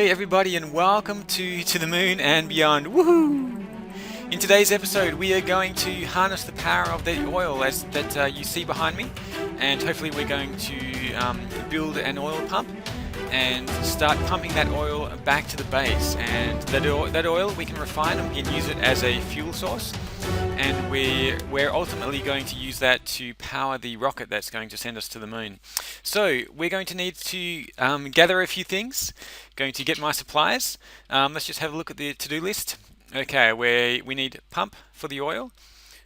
Hey everybody, and welcome to the moon and beyond. Woohoo! In today's episode, we are going to harness the power of the oil that you see behind me, and hopefully we're going to build an oil pump and start pumping that oil back to the base. And that oil we can refine and we can use it as a fuel source, and we're ultimately going to use that to power the rocket that's going to send us to the moon. So we're going to need to gather a few things. Going to get my supplies. Let's just have a look at the to-do list. Okay, we need pump for the oil.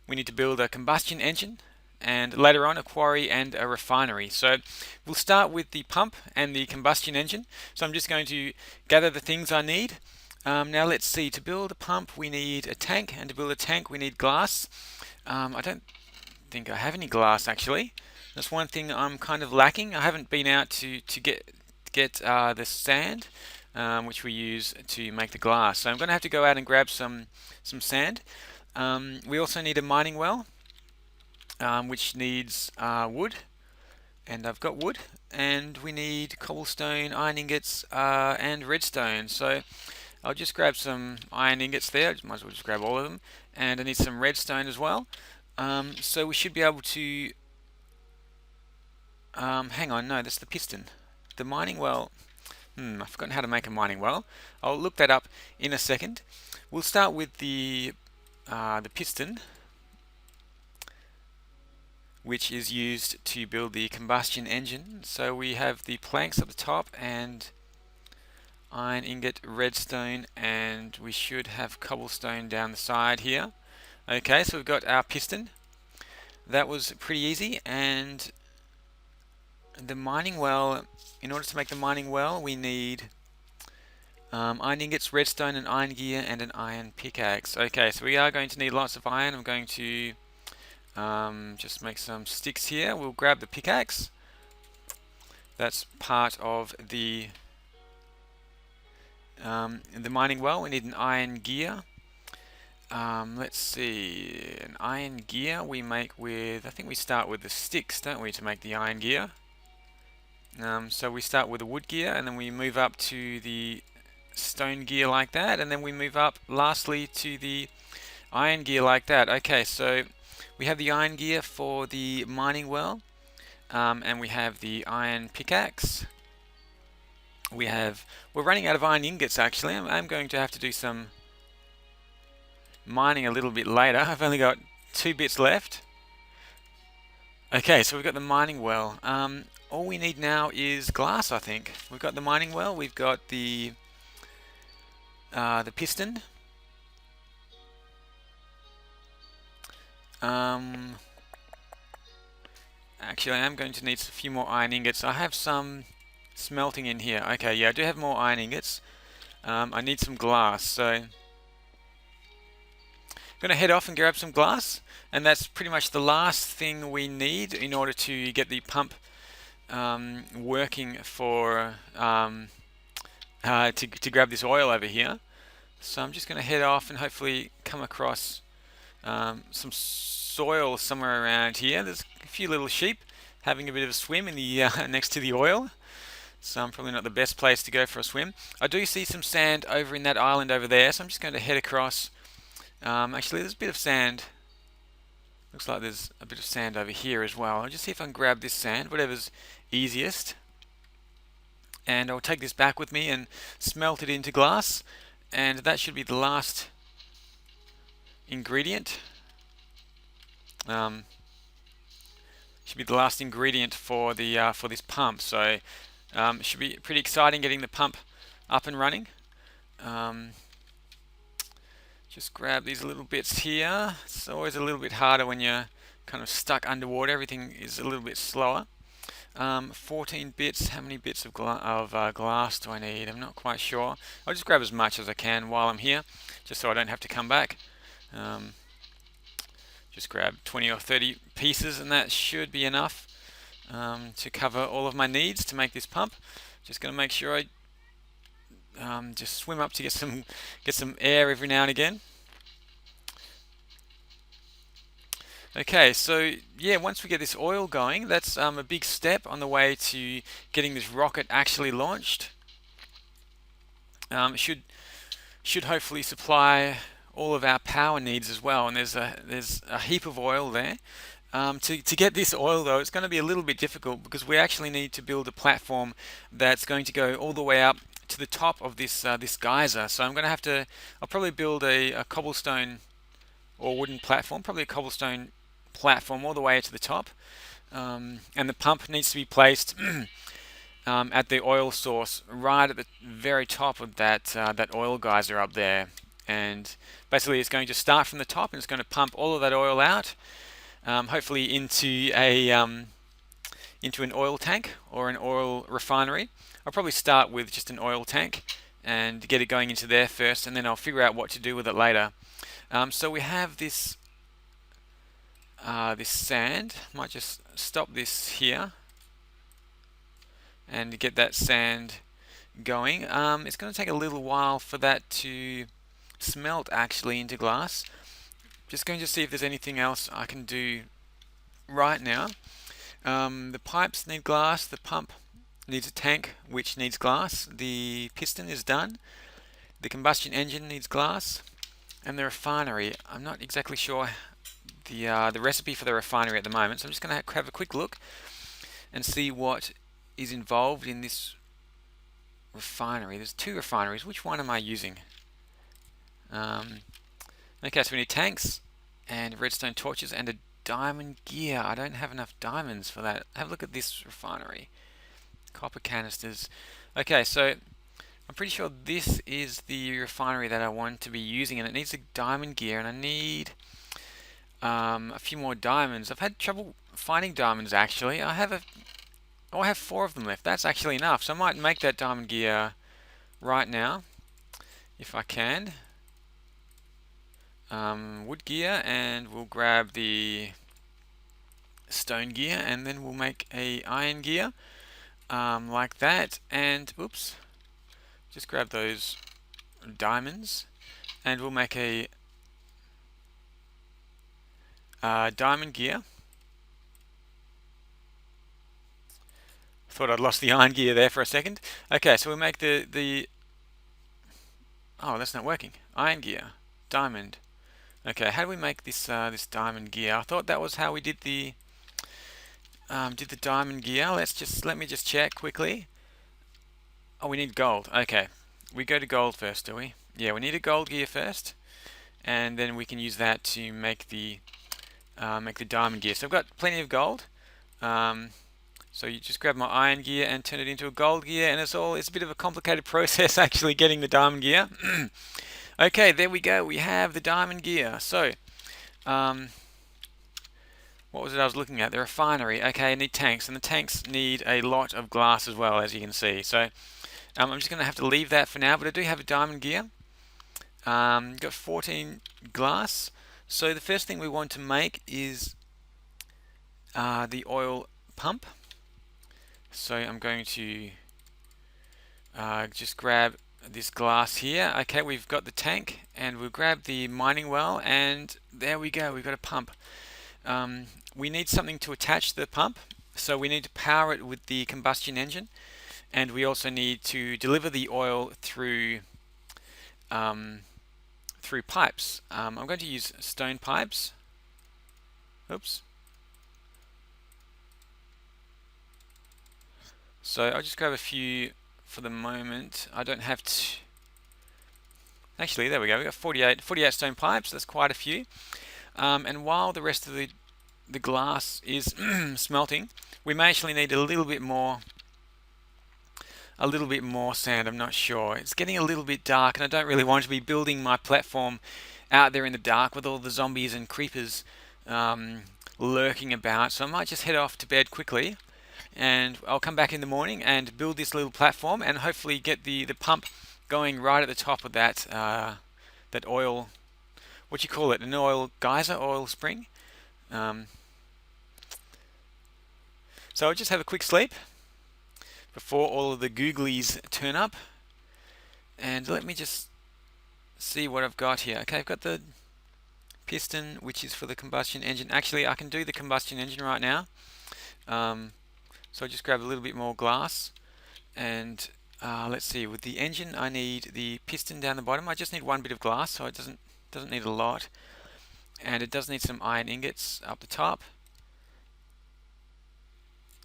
We need to build a combustion engine, and later on a quarry and a refinery. So we'll start with the pump and the combustion engine. So I'm just going to gather the things I need. Now let's see, to build a pump we need a tank, and to build a tank we need glass. I don't think I have any glass actually. That's one thing I'm kind of lacking. I haven't been out to get the sand, which we use to make the glass. So I'm going to have to go out and grab some sand. We also need a mining well, which needs wood, and I've got wood. And we need cobblestone, iron ingots, and redstone. So I'll just grab some iron ingots there. Might as well just grab all of them. And I need some redstone as well. So we should be able to... hang on, no, that's the piston. The mining well... I've forgotten how to make a mining well. I'll look that up in a second. We'll start with the piston, which is used to build the combustion engine. So we have the planks at the top and iron ingot, redstone, and we should have cobblestone down the side here. Okay, so we've got our piston. That was pretty easy. And the mining well, in order to make the mining well, we need iron ingots, redstone, an iron gear, and an iron pickaxe. Okay, so we are going to need lots of iron. I'm going to just make some sticks here. We'll grab the pickaxe. That's part of the mining well. We need an iron gear. Let's see, an iron gear we make with, I think we start with the sticks, don't we, to make the iron gear. So we start with a wood gear, and then we move up to the stone gear like that, and then we move up lastly to the iron gear like that. Okay, so we have the iron gear for the mining well, and we have the iron pickaxe. We're running out of iron ingots actually. I'm going to have to do some mining a little bit later. I've only got 2 bits left. Okay, so we've got the mining well. All we need now is glass, I think. We've got the mining well, we've got the piston. Actually, I am going to need a few more iron ingots. I have some smelting in here. Okay, yeah, I do have more iron ingots. I need some glass, so I'm going to head off and grab some glass, and that's pretty much the last thing we need in order to get the pump working for to grab this oil over here. So I'm just going to head off and hopefully come across some soil somewhere around here. There's a few little sheep having a bit of a swim in the next to the oil, so I'm probably not the best place to go for a swim. I do see some sand over in that island over there, so I'm just going to head across. Actually, there's a bit of sand. Looks like there's a bit of sand over here as well. I'll just see if I can grab this sand, whatever's easiest. And I'll take this back with me and smelt it into glass. And that should be the last ingredient. Should be the last ingredient for the for this pump. So it should be pretty exciting getting the pump up and running. Just grab these little bits here. It's always a little bit harder when you're kind of stuck underwater. Everything is a little bit slower. 14 bits. How many bits of glass do I need? I'm not quite sure. I'll just grab as much as I can while I'm here, just so I don't have to come back. Just grab 20 or 30 pieces, and that should be enough to cover all of my needs to make this pump. Just going to make sure I just swim up to get some air every now and again. Okay, so yeah, once we get this oil going, that's a big step on the way to getting this rocket actually launched. should hopefully supply all of our power needs as well. And there's a heap of oil there. To get this oil though, it's going to be a little bit difficult because we actually need to build a platform that's going to go all the way up to the top of this this geyser. So I'm going to have to, I'll probably build a cobblestone or wooden platform, probably a cobblestone platform all the way to the top. And the pump needs to be placed at the oil source right at the very top of that oil geyser up there. And basically it's going to start from the top and it's going to pump all of that oil out, hopefully into an oil tank or an oil refinery. I'll probably start with just an oil tank and get it going into there first, and then I'll figure out what to do with it later. So we have this this sand. Might just stop this here and get that sand going. It's going to take a little while for that to smelt actually into glass. Just going to see if there's anything else I can do right now. The pipes need glass, the pump needs a tank which needs glass, the piston is done, the combustion engine needs glass, and the refinery, I'm not exactly sure the recipe for the refinery at the moment, so I'm just going to have a quick look and see what is involved in this refinery. There's two refineries. Which one am I using? Okay, so we need tanks and redstone torches and a diamond gear. I don't have enough diamonds for that. Have a look at this refinery. Copper canisters. Okay, so I'm pretty sure this is the refinery that I want to be using, and it needs a diamond gear, and I need a few more diamonds. I've had trouble finding diamonds actually. I have 4 of them left. That's actually enough, so I might make that diamond gear right now if I can. Wood gear, and we'll grab the stone gear, and then we'll make a iron gear like that. And oops, just grab those diamonds, and we'll make a diamond gear. Thought I'd lost the iron gear there for a second. Okay, so we'll make the oh, that's not working. Iron gear, diamond. Okay, how do we make this this diamond gear? I thought that was how we did the diamond gear. Let me just check quickly. Oh, we need gold. Okay, we go to gold first, do we? Yeah, we need a gold gear first, and then we can use that to make the diamond gear. So I've got plenty of gold. So you just grab my iron gear and turn it into a gold gear, and it's a bit of a complicated process actually getting the diamond gear. Okay, there we go. We have the diamond gear. So, what was it I was looking at? The refinery. Okay, I need tanks, and the tanks need a lot of glass as well, as you can see. So, I'm just going to have to leave that for now, but I do have a diamond gear. Got 14 glass. So the first thing we want to make is the oil pump. So I'm going to just grab this glass here. Okay, we've got the tank, and we'll grab the mining well, and there we go, we've got a pump. We need something to attach the pump, so we need to power it with the combustion engine, and we also need to deliver the oil through through pipes. I'm going to use stone pipes. Oops. So I'll just grab a few for the moment. I don't have to. Actually, there we go. We've got 48 stone pipes. That's quite a few. And while the rest of the glass is smelting, we may actually need a little bit more sand. I'm not sure. It's getting a little bit dark, and I don't really want to be building my platform out there in the dark with all the zombies and creepers lurking about. So I might just head off to bed quickly, and I'll come back in the morning and build this little platform, and hopefully get the pump going right at the top of that that oil. What do you call it? An oil geyser, oil spring. So I'll just have a quick sleep before all of the googlies turn up, and let me just see what I've got here. Okay, I've got the piston, which is for the combustion engine. Actually, I can do the combustion engine right now. So I'll just grab a little bit more glass, and let's see, with the engine I need the piston down the bottom. I just need one bit of glass, so it doesn't need a lot. And it does need some iron ingots up the top.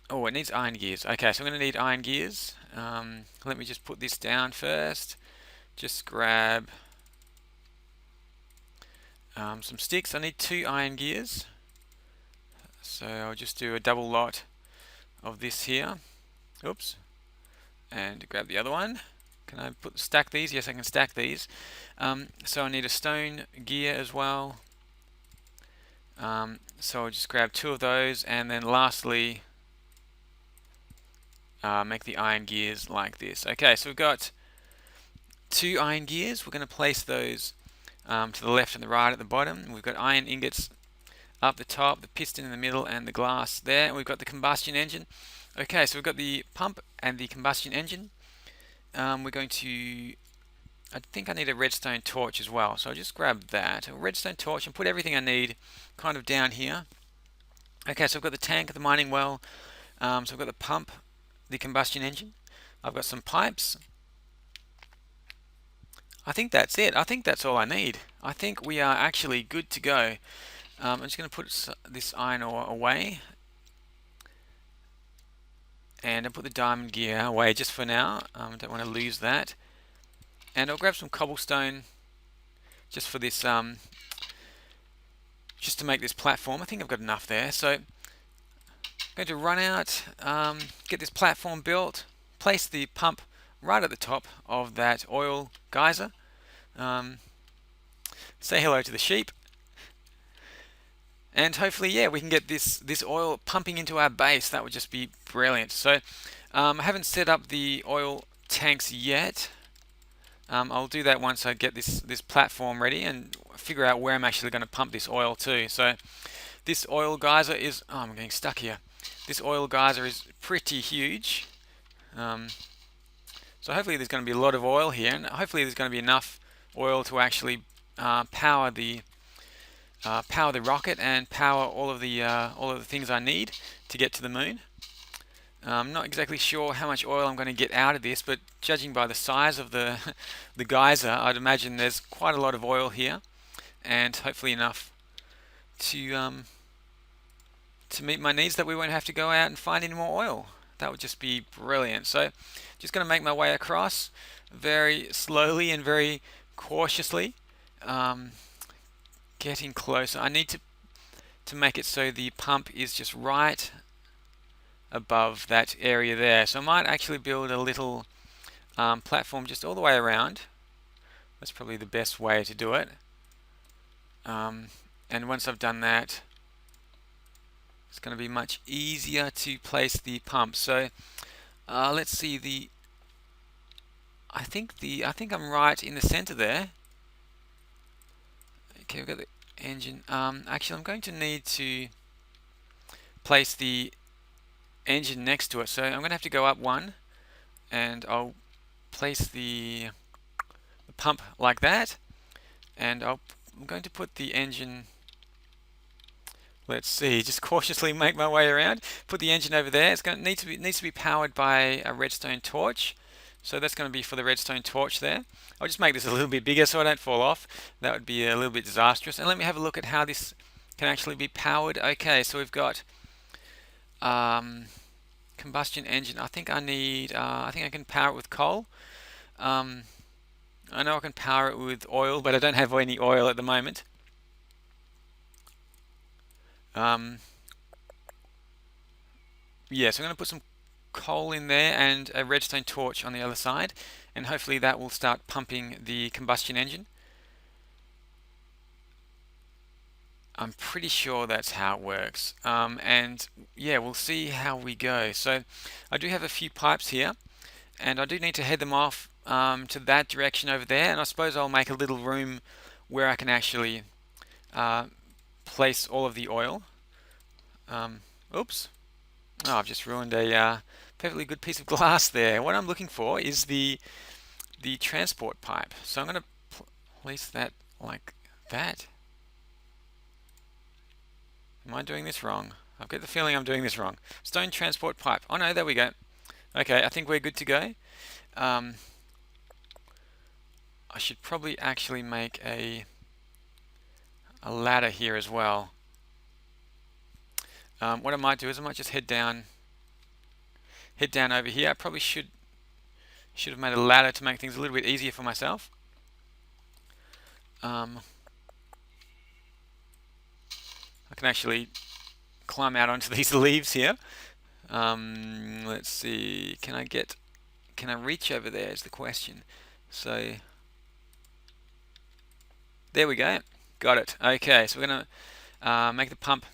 Oh, it needs iron gears. Okay, so I'm going to need iron gears. Let me just put this down first. Just grab some sticks. I need 2 iron gears. So I'll just do a double lot of this here. Oops. And grab the other one. Can I stack these? Yes, I can stack these. So I need a stone gear as well. So I'll just grab 2 of those, and then lastly make the iron gears like this. Okay, so we've got 2 iron gears. We're going to place those to the left and the right at the bottom. We've got iron ingots up the top, the piston in the middle, and the glass there. And we've got the combustion engine. Okay, so we've got the pump and the combustion engine. We're going to, I think I need a redstone torch as well, so I'll just grab that, a redstone torch, and put everything I need kind of down here. Okay, so I've got the tank, the mining well, so I've got the pump, the combustion engine, I've got some pipes. I think that's it. I think that's all I need. I think we are actually good to go. I'm just going to put this iron ore away, and I'll put the diamond gear away just for now. I don't want to lose that. And I'll grab some cobblestone just for this, just to make this platform. I think I've got enough there. So I'm going to run out, get this platform built, place the pump right at the top of that oil geyser. Say hello to the sheep. And hopefully, yeah, we can get this oil pumping into our base. That would just be brilliant. So I haven't set up the oil tanks yet. I'll do that once I get this platform ready and figure out where I'm actually going to pump this oil to. So this oil geyser is, oh, I'm getting stuck here. This oil geyser is pretty huge. So hopefully there's going to be a lot of oil here, and hopefully there's going to be enough oil to actually power the rocket and power all of the things I need to get to the moon. I'm not exactly sure how much oil I'm going to get out of this, but judging by the size of the geyser, I'd imagine there's quite a lot of oil here, and hopefully enough to meet my needs, that we won't have to go out and find any more oil. That would just be brilliant. So just going to make my way across very slowly and very cautiously, getting closer. I need to make it so the pump is just right above that area there. So I might actually build a little platform just all the way around. That's probably the best way to do it. And once I've done that, it's going to be much easier to place the pump. So let's see, I think I'm right in the center there. Okay, we've got the engine. Actually, I'm going to need to place the engine next to it. So I'm going to have to go up one, and I'll place the pump like that, and I'm going to put the engine, let's see, just cautiously make my way around, put the engine over there. It's going to needs to be powered by a redstone torch. So that's going to be for the redstone torch there. I'll just make this a little bit bigger so I don't fall off. That would be a little bit disastrous. And let me have a look at how this can actually be powered. Okay, so we've got combustion engine. I think I need, I think I can power it with coal. I know I can power it with oil, but I don't have any oil at the moment. Yeah, so I'm going to put some coal in there and a redstone torch on the other side, and hopefully that will start pumping the combustion engine. I'm pretty sure that's how it works. And yeah, we'll see how we go. So I do have a few pipes here, and I do need to head them off to that direction over there, and I suppose I'll make a little room where I can actually place all of the oil. Oops. Oh, I've just ruined a perfectly good piece of glass there. What I'm looking for is the transport pipe. So I'm going to place that like that. Am I doing this wrong? I've got the feeling I'm doing this wrong. Stone transport pipe. Oh no, there we go. Okay, I think we're good to go. I should probably actually make a ladder here as well. What I might do is I might just head down over here. I probably should have made a ladder to make things a little bit easier for myself. I can actually climb out onto these leaves here. Let's see, can I reach over there is the question. So there we go, got it. Okay, so we're gonna make the pump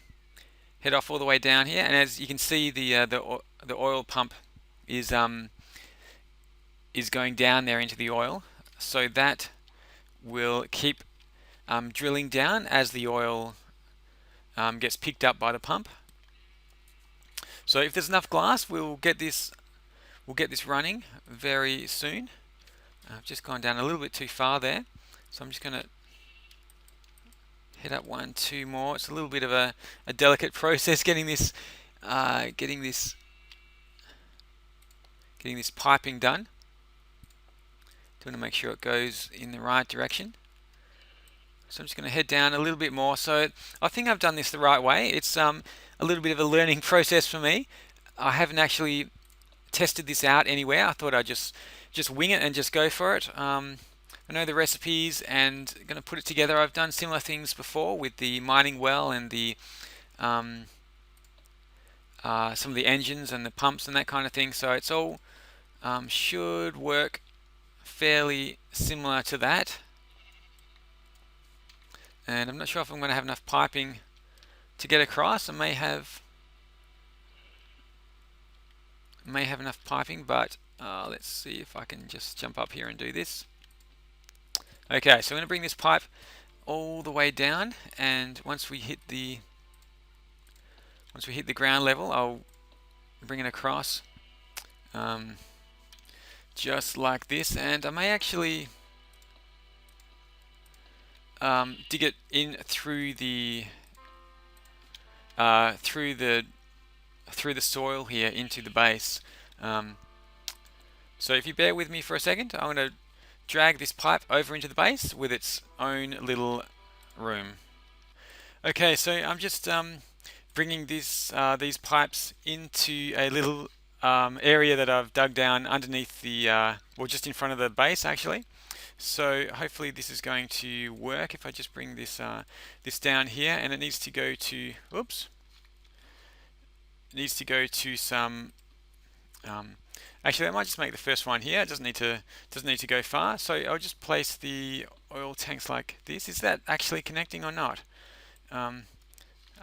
head off all the way down here, and as you can see, the oil pump is going down there into the oil, so that will keep drilling down as the oil gets picked up by the pump. So if there's enough glass, we'll get this running very soon. I've just gone down a little bit too far there, so I'm just going to head up 1, 2 more. It's a little bit of a delicate process getting this piping done. Want to make sure it goes in the right direction. So I'm just going to head down a little bit more. So I think I've done this the right way. It's a little bit of a learning process for me. I haven't actually tested this out anywhere. I thought I'd just wing it and just go for it. I know the recipes and going to put it together. I've done similar things before with the mining well and the some of the engines and the pumps and that kind of thing. So it's all should work fairly similar to that. And I'm not sure if I'm going to have enough piping to get across. I may have enough piping, but let's see if I can just jump up here and do this. Okay, so I'm going to bring this pipe all the way down, and once we hit the ground level, I'll bring it across just like this, and I may actually dig it in through the soil here into the base. So if you bear with me for a second, I'm going to drag this pipe over into the base with its own little room. Okay, so I'm just bringing these pipes into a little area that I've dug down underneath the, well, just in front of the base actually. So hopefully this is going to work if I just bring this this down here, and it needs to go to, oops, it needs to go to some, actually I might just make the first one here. It doesn't need to go far, so I'll just place the oil tanks like this. Is that actually connecting or not? I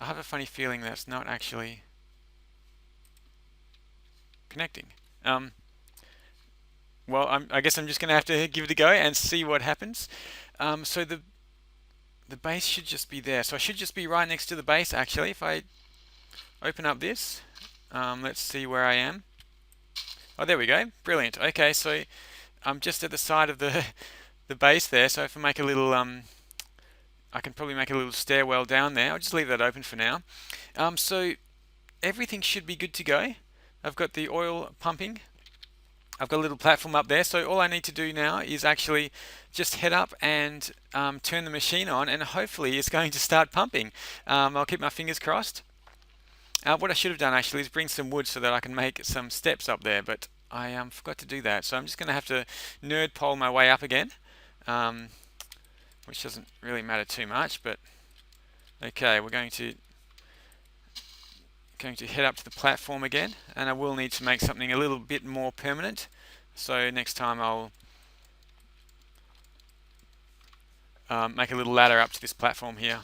have a funny feeling that's not actually connecting. Well, I guess I'm just going to have to give it a go and see what happens. So the base should just be there. So I should just be right next to the base actually. If I open up this, let's see where I am. Oh, there we go. Brilliant. Okay, so I'm just at the side of the the base there. So if I make a little, I can probably make a little stairwell down there. I'll just leave that open for now. So everything should be good to go. I've got the oil pumping. I've got a little platform up there, so all I need to do now is actually just head up and turn the machine on, and hopefully it's going to start pumping. I'll keep my fingers crossed. What I should have done actually is bring some wood so that I can make some steps up there, but I forgot to do that. So I'm just going to have to nerd pole my way up again, which doesn't really matter too much, but okay, we're going to head up to the platform again, and I will need to make something a little bit more permanent. So next time I'll make a little ladder up to this platform here.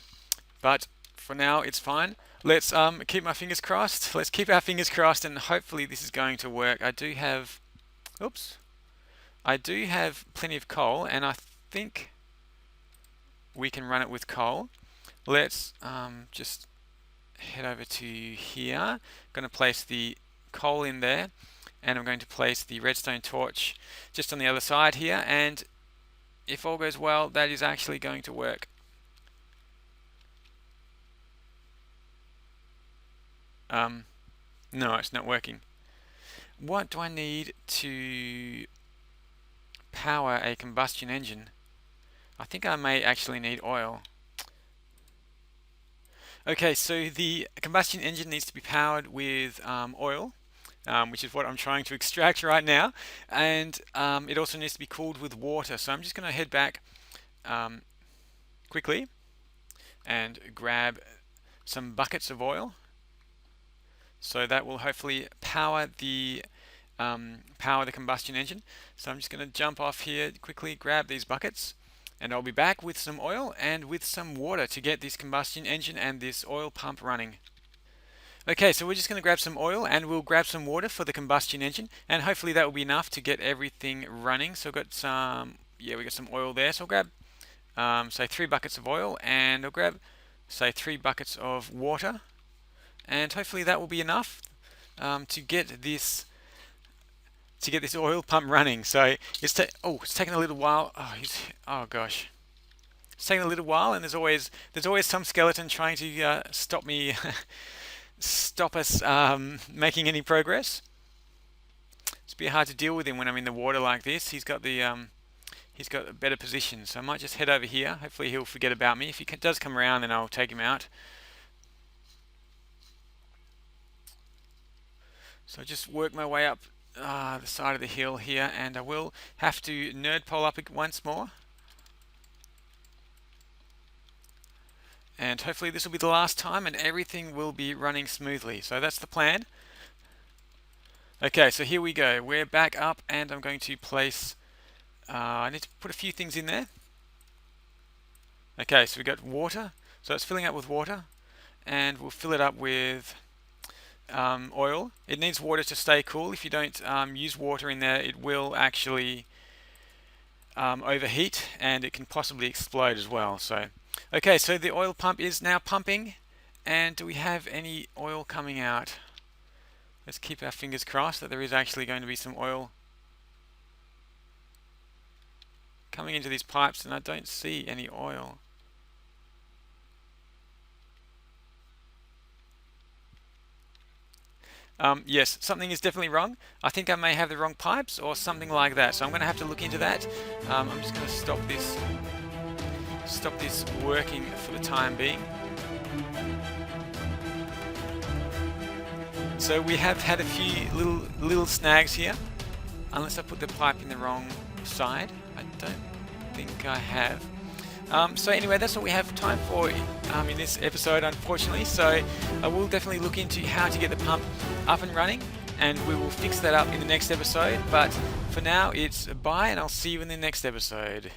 But for now it's fine. Let's keep my fingers crossed. Let's keep our fingers crossed, and hopefully this is going to work. I do have plenty of coal, and I think we can run it with coal. Let's just head over to here. I'm going to place the coal in there, and I'm going to place the redstone torch just on the other side here, and if all goes well, that is actually going to work. No, it's not working. What do I need to power a combustion engine, I think I may actually need oil. Okay, so the combustion engine needs to be powered with oil, which is what I'm trying to extract right now, and it also needs to be cooled with water. So I'm just going to head back quickly and grab some buckets of oil. So that will hopefully power the combustion engine. So I'm just going to jump off here quickly, grab these buckets, and I'll be back with some oil and with some water to get this combustion engine and this oil pump running. Okay, so we're just going to grab some oil and we'll grab some water for the combustion engine, and hopefully that will be enough to get everything running. So I've got some, yeah, we got some oil there. So I'll grab, say 3 buckets of oil, and I'll grab, say 3 buckets of water, and hopefully that will be enough to get this oil pump running. So it's taking a little while. Oh gosh, it's taking a little while, and there's always some skeleton trying to stop me, stop us making any progress. It's a bit hard to deal with him when I'm in the water like this. He's got a better position, so I might just head over here. Hopefully he'll forget about me. If he does come around, then I'll take him out. So I just work my way up the side of the hill here, and I will have to nerd pole up once more. And hopefully this will be the last time and everything will be running smoothly. So that's the plan. Okay, so here we go. We're back up, and I'm going to place, I need to put a few things in there. Okay, so we've got water. So it's filling up with water, and we'll fill it up with oil. It needs water to stay cool. If you don't use water in there, it will actually overheat, and it can possibly explode as well. So okay, so the oil pump is now pumping, and do we have any oil coming out? Let's keep our fingers crossed that there is actually going to be some oil coming into these pipes, and I don't see any oil. Yes, something is definitely wrong. I think I may have the wrong pipes or something like that. So I'm going to have to look into that. I'm just going to stop this working for the time being. So we have had a few little snags here, unless I put the pipe in the wrong side. I don't think I have. So anyway, that's all we have time for in this episode, unfortunately. So I will definitely look into how to get the pump up and running, and we will fix that up in the next episode. But for now, it's bye, and I'll see you in the next episode.